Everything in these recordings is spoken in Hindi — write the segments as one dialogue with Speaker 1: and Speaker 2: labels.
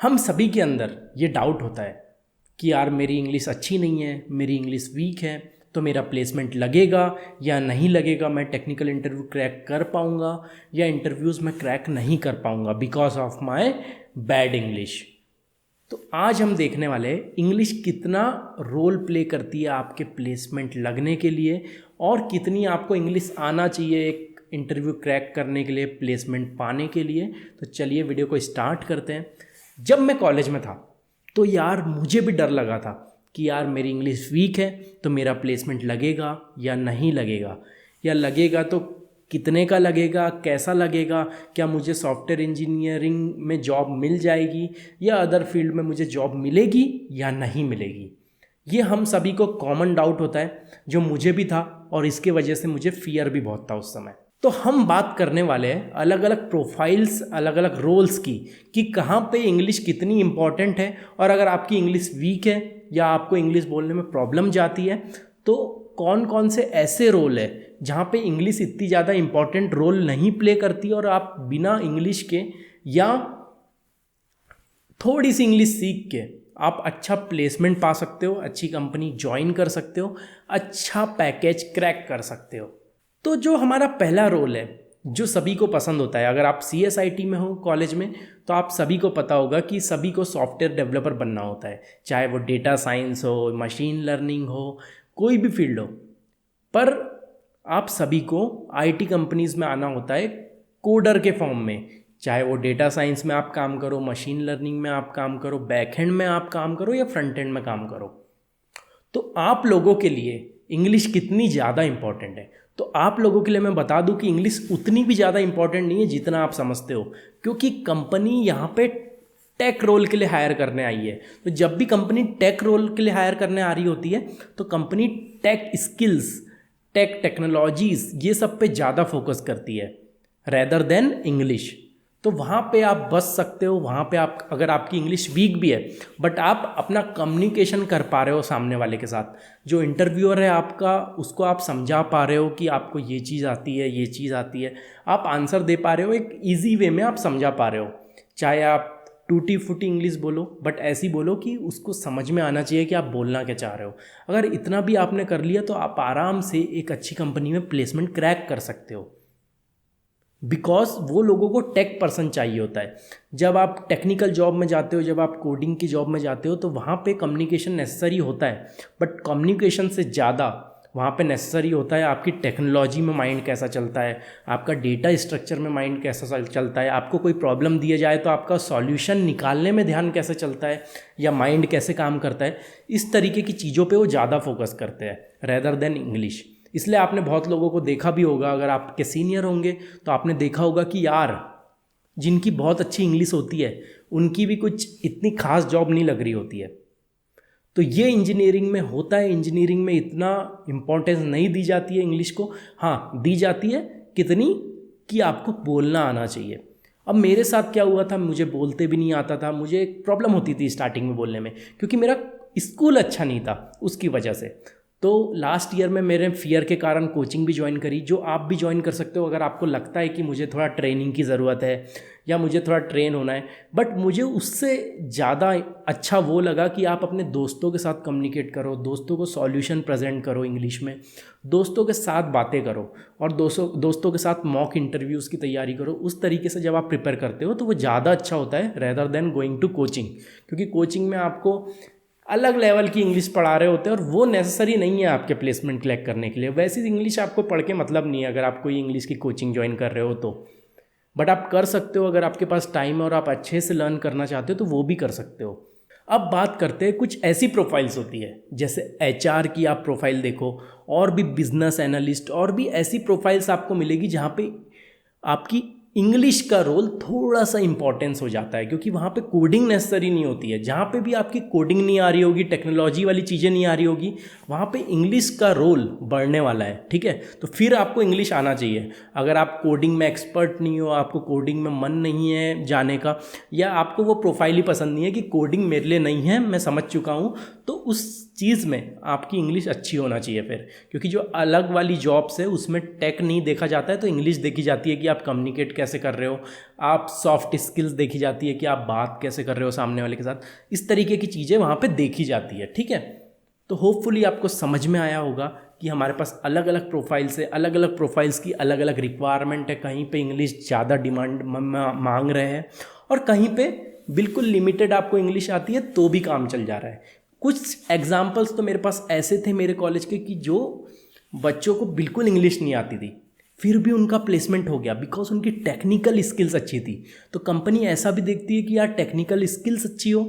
Speaker 1: हम सभी के अंदर ये डाउट होता है कि यार मेरी इंग्लिश अच्छी नहीं है, मेरी इंग्लिश वीक है, तो मेरा प्लेसमेंट लगेगा या नहीं लगेगा, मैं टेक्निकल इंटरव्यू क्रैक कर पाऊँगा या इंटरव्यूज़ में क्रैक नहीं कर पाऊँगा because of my bad English. तो आज हम देखने वाले हैं इंग्लिश कितना रोल प्ले करती है आपके प्लेसमेंट लगने के लिए और कितनी आपको इंग्लिश आना चाहिए एक इंटरव्यू क्रैक करने के लिए, प्लेसमेंट पाने के लिए। तो चलिए वीडियो को स्टार्ट करते हैं। जब मैं कॉलेज में था तो यार मुझे भी डर लगा था कि यार मेरी इंग्लिश वीक है तो मेरा प्लेसमेंट लगेगा या नहीं लगेगा, या लगेगा तो कितने का लगेगा, कैसा लगेगा, क्या मुझे सॉफ्टवेयर इंजीनियरिंग में जॉब मिल जाएगी या अदर फील्ड में मुझे जॉब मिलेगी या नहीं मिलेगी। ये हम सभी को कॉमन डाउट होता है, जो मुझे भी था और इसके वजह से मुझे फियर भी बहुत था उस समय। तो हम बात करने वाले हैं अलग अलग प्रोफाइल्स, अलग अलग रोल्स की, कि कहाँ पे इंग्लिश कितनी इंपॉर्टेंट है, और अगर आपकी इंग्लिश वीक है या आपको इंग्लिश बोलने में प्रॉब्लम जाती है तो कौन कौन से ऐसे रोल है जहाँ पे इंग्लिश इतनी ज़्यादा इंपॉर्टेंट रोल नहीं प्ले करती और आप बिना इंग्लिश के या थोड़ी सी इंग्लिश सीख के आप अच्छा प्लेसमेंट पा सकते हो, अच्छी कंपनी ज्वाइन कर सकते हो, अच्छा पैकेज क्रैक कर सकते हो। तो जो हमारा पहला रोल है जो सभी को पसंद होता है, अगर आप CSIT में हो कॉलेज में तो आप सभी को पता होगा कि सभी को सॉफ्टवेयर डेवलपर बनना होता है, चाहे वो डेटा साइंस हो, मशीन लर्निंग हो, कोई भी फील्ड हो। पर आप सभी को IT कंपनीज़ में आना होता है कोडर के फॉर्म में, चाहे वो डेटा साइंस में आप काम करो, मशीन लर्निंग में आप काम करो, बैकएंड में आप काम करो या फ्रंट एंड में काम करो। तो आप लोगों के लिए इंग्लिश कितनी ज़्यादा इंपॉर्टेंट है, तो आप लोगों के लिए मैं बता दूं कि इंग्लिश उतनी भी ज़्यादा इंपॉर्टेंट नहीं है जितना आप समझते हो, क्योंकि कंपनी यहाँ पे टेक रोल के लिए हायर करने आई है। तो जब भी कंपनी टेक रोल के लिए हायर करने आ रही होती है तो company tech skills, tech technologies, ये सब पे ज़्यादा फोकस करती है रेदर देन इंग्लिश। तो वहाँ पे आप बच सकते हो, वहाँ पे आप, अगर आपकी इंग्लिश वीक भी है बट आप अपना कम्युनिकेशन कर पा रहे हो सामने वाले के साथ, जो इंटरव्यूअर है आपका उसको आप समझा पा रहे हो कि आपको ये चीज़ आती है, ये चीज़ आती है, आप आंसर दे पा रहे हो, एक ईजी वे में आप समझा पा रहे हो। चाहे आप टूटी फूटी इंग्लिश बोलो बट ऐसी बोलो कि उसको समझ में आना चाहिए कि आप बोलना क्या चाह रहे हो। अगर इतना भी आपने कर लिया तो आप आराम से एक अच्छी कंपनी में प्लेसमेंट क्रैक कर सकते हो, बिकॉज वो लोगों को टेक पर्सन चाहिए होता है। जब आप टेक्निकल जॉब में जाते हो, जब आप कोडिंग की जॉब में जाते हो तो वहाँ पे कम्युनिकेशन नेसेसरी होता है, बट कम्युनिकेशन से ज़्यादा वहाँ पे नेसेसरी होता है आपकी टेक्नोलॉजी में माइंड कैसा चलता है, आपका डेटा स्ट्रक्चर में माइंड कैसा चलता है, आपको कोई प्रॉब्लम दिया जाए तो आपका सॉल्यूशन निकालने में ध्यान कैसे चलता है या माइंड कैसे काम करता है। इस तरीके की चीज़ों पे वो ज़्यादा फोकस करते हैं रेदर देन इंग्लिश। इसलिए आपने बहुत लोगों को देखा भी होगा, अगर आपके सीनियर होंगे तो आपने देखा होगा कि यार जिनकी बहुत अच्छी इंग्लिश होती है उनकी भी कुछ इतनी खास जॉब नहीं लग रही होती है। तो ये इंजीनियरिंग में होता है, इंजीनियरिंग में इतना इम्पोर्टेंस नहीं दी जाती है इंग्लिश को। हाँ, दी जाती है कितनी, कि आपको बोलना आना चाहिए। अब मेरे साथ क्या हुआ था, मुझे बोलते भी नहीं आता था, मुझे एक प्रॉब्लम होती थी स्टार्टिंग में बोलने में, क्योंकि मेरा स्कूल अच्छा नहीं था उसकी वजह से। तो लास्ट ईयर में मेरे फियर के कारण कोचिंग भी ज्वाइन करी, जो आप भी ज्वाइन कर सकते हो अगर आपको लगता है कि मुझे थोड़ा ट्रेनिंग की ज़रूरत है या मुझे थोड़ा ट्रेन होना है। बट मुझे उससे ज़्यादा अच्छा वो लगा कि आप अपने दोस्तों के साथ कम्युनिकेट करो, दोस्तों को सॉल्यूशन प्रेजेंट करो इंग्लिश में, दोस्तों के साथ बातें करो और दोस्तों के साथ मॉक इंटरव्यूज़ की तैयारी करो। उस तरीके से जब आप प्रिपेयर करते हो तो वो ज़्यादा अच्छा होता है rather than going to coaching, क्योंकि कोचिंग में आपको अलग लेवल की इंग्लिश पढ़ा रहे होते हैं और वो नेसेसरी नहीं है आपके प्लेसमेंट क्लैक करने के लिए। वैसी इंग्लिश आपको पढ़ के मतलब नहीं है अगर आप कोई इंग्लिश की कोचिंग ज्वाइन कर रहे हो तो। बट आप कर सकते हो, अगर आपके पास टाइम है और आप अच्छे से लर्न करना चाहते हो तो वो भी कर सकते हो। अब बात करते हैं, कुछ ऐसी प्रोफाइल्स होती है जैसे HR की आप प्रोफाइल देखो, और भी बिजनेस एनालिस्ट, और भी ऐसी प्रोफाइल्स आपको मिलेगी जहाँ पे आपकी इंग्लिश का रोल थोड़ा सा इंपॉर्टेंस हो जाता है, क्योंकि वहाँ पे कोडिंग नेसेसरी नहीं होती है। जहाँ पे भी आपकी कोडिंग नहीं आ रही होगी, टेक्नोलॉजी वाली चीज़ें नहीं आ रही होगी, वहाँ पे इंग्लिश का रोल बढ़ने वाला है। ठीक है, तो फिर आपको इंग्लिश आना चाहिए। अगर आप कोडिंग में एक्सपर्ट नहीं हो, आपको कोडिंग में मन नहीं है जाने का, या आपको वो प्रोफाइल ही पसंद नहीं है कि कोडिंग मेरे लिए नहीं है, मैं समझ चुका हूँ, तो उस चीज़ में आपकी इंग्लिश अच्छी होना चाहिए फिर। क्योंकि जो अलग वाली जॉब्स है उसमें टेक नहीं देखा जाता है, तो इंग्लिश देखी जाती है कि आप कम्युनिकेट कैसे कर रहे हो, आप सॉफ्ट स्किल्स देखी जाती है कि आप बात कैसे कर रहे हो सामने वाले के साथ, इस तरीके की चीज़ें वहाँ पे देखी जाती है। ठीक है, तो होपफुली आपको समझ में आया होगा कि हमारे पास अलग अलग प्रोफाइल्स है, अलग अलग प्रोफाइल्स की अलग अलग रिक्वायरमेंट है। कहीं पे इंग्लिश ज़्यादा डिमांड मांग रहे हैं और कहीं पे बिल्कुल लिमिटेड आपको इंग्लिश आती है तो भी काम चल जा रहा है। कुछ एग्जाम्पल्स तो मेरे पास ऐसे थे मेरे कॉलेज के कि जो बच्चों को बिल्कुल इंग्लिश नहीं आती थी, फिर भी उनका प्लेसमेंट हो गया बिकॉज उनकी टेक्निकल स्किल्स अच्छी थी। तो कंपनी ऐसा भी देखती है कि यार टेक्निकल स्किल्स अच्छी हो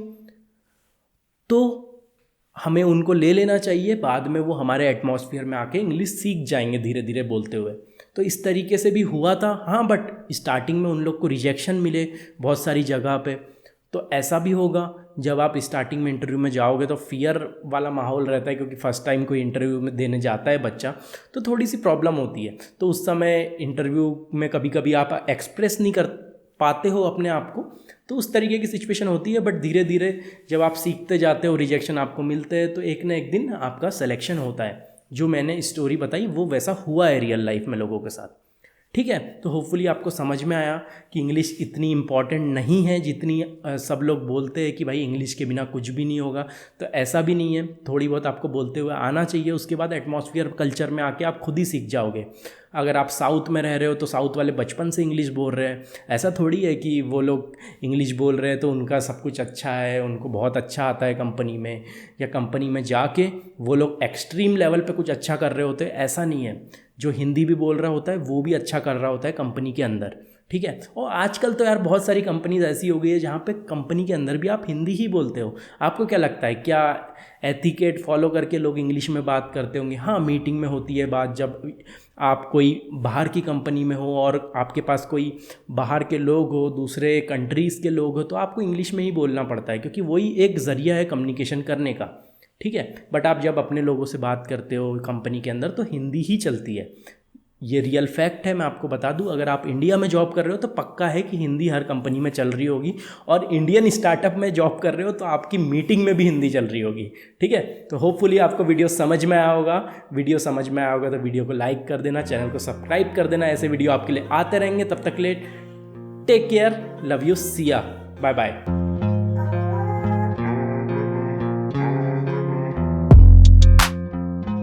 Speaker 1: तो हमें उनको ले लेना चाहिए, बाद में वो हमारे एटमॉस्फेयर में आके इंग्लिश सीख जाएंगे धीरे धीरे बोलते हुए। तो इस तरीके से भी हुआ था। हाँ, बट स्टार्टिंग में उन लोग को रिजेक्शन मिले बहुत सारी जगह पे। तो ऐसा भी होगा, जब आप स्टार्टिंग में इंटरव्यू में जाओगे तो फियर वाला माहौल रहता है, क्योंकि फर्स्ट टाइम कोई इंटरव्यू में देने जाता है बच्चा, तो थोड़ी सी प्रॉब्लम होती है। तो उस समय इंटरव्यू में कभी कभी आप एक्सप्रेस नहीं कर पाते हो अपने आप को, तो उस तरीके की सिचुएशन होती है। बट धीरे धीरे जब आप सीखते जाते हो, रिजेक्शन आपको मिलते हैं, तो एक ना एक दिन आपका सिलेक्शन होता है। जो मैंने स्टोरी बताई वो वैसा हुआ है रियल लाइफ में लोगों के साथ। ठीक है, तो होपफुली आपको समझ में आया कि इंग्लिश इतनी इम्पॉर्टेंट नहीं है जितनी सब लोग बोलते हैं कि भाई इंग्लिश के बिना कुछ भी नहीं होगा। तो ऐसा भी नहीं है, थोड़ी बहुत आपको बोलते हुए आना चाहिए, उसके बाद एटमॉस्फेयर कल्चर में आके आप खुद ही सीख जाओगे। अगर आप साउथ में रह रहे हो तो साउथ वाले बचपन से इंग्लिश बोल रहे हैं, ऐसा थोड़ी है कि वो लोग इंग्लिश बोल रहे हैं तो उनका सब कुछ अच्छा है, उनको बहुत अच्छा आता है कंपनी में, या कंपनी में जाके वो लोग एक्सट्रीम लेवल पे कुछ अच्छा कर रहे होते हैं, ऐसा नहीं है। जो हिंदी भी बोल रहा होता है वो भी अच्छा कर रहा होता है कंपनी के अंदर। ठीक है, और आजकल तो यार बहुत सारी कंपनीज ऐसी हो गई है जहाँ पे कंपनी के अंदर भी आप हिंदी ही बोलते हो। आपको क्या लगता है, क्या एथिकेट फॉलो करके लोग इंग्लिश में बात करते होंगे? हाँ, मीटिंग में होती है बात, जब आप कोई बाहर की कंपनी में हो और आपके पास कोई बाहर के लोग हो, दूसरे कंट्रीज़ के लोग हो, तो आपको इंग्लिश में ही बोलना पड़ता है, क्योंकि वही एक ज़रिया है कम्युनिकेशन करने का। ठीक है, बट आप जब अपने लोगों से बात करते हो कंपनी के अंदर तो हिंदी ही चलती है। ये रियल फैक्ट है, मैं आपको बता दूं। अगर आप इंडिया में जॉब कर रहे हो तो पक्का है कि हिंदी हर कंपनी में चल रही होगी, और इंडियन स्टार्टअप में जॉब कर रहे हो तो आपकी मीटिंग में भी हिंदी चल रही होगी। ठीक है, तो होपफुली आपको वीडियो समझ में आया होगा। वीडियो समझ में आया होगा तो वीडियो को लाइक कर देना, चैनल को सब्सक्राइब कर देना। ऐसे वीडियो आपके लिए आते रहेंगे। तब तक के लिए टेक केयर, लव यू, सी या, बाय बाय।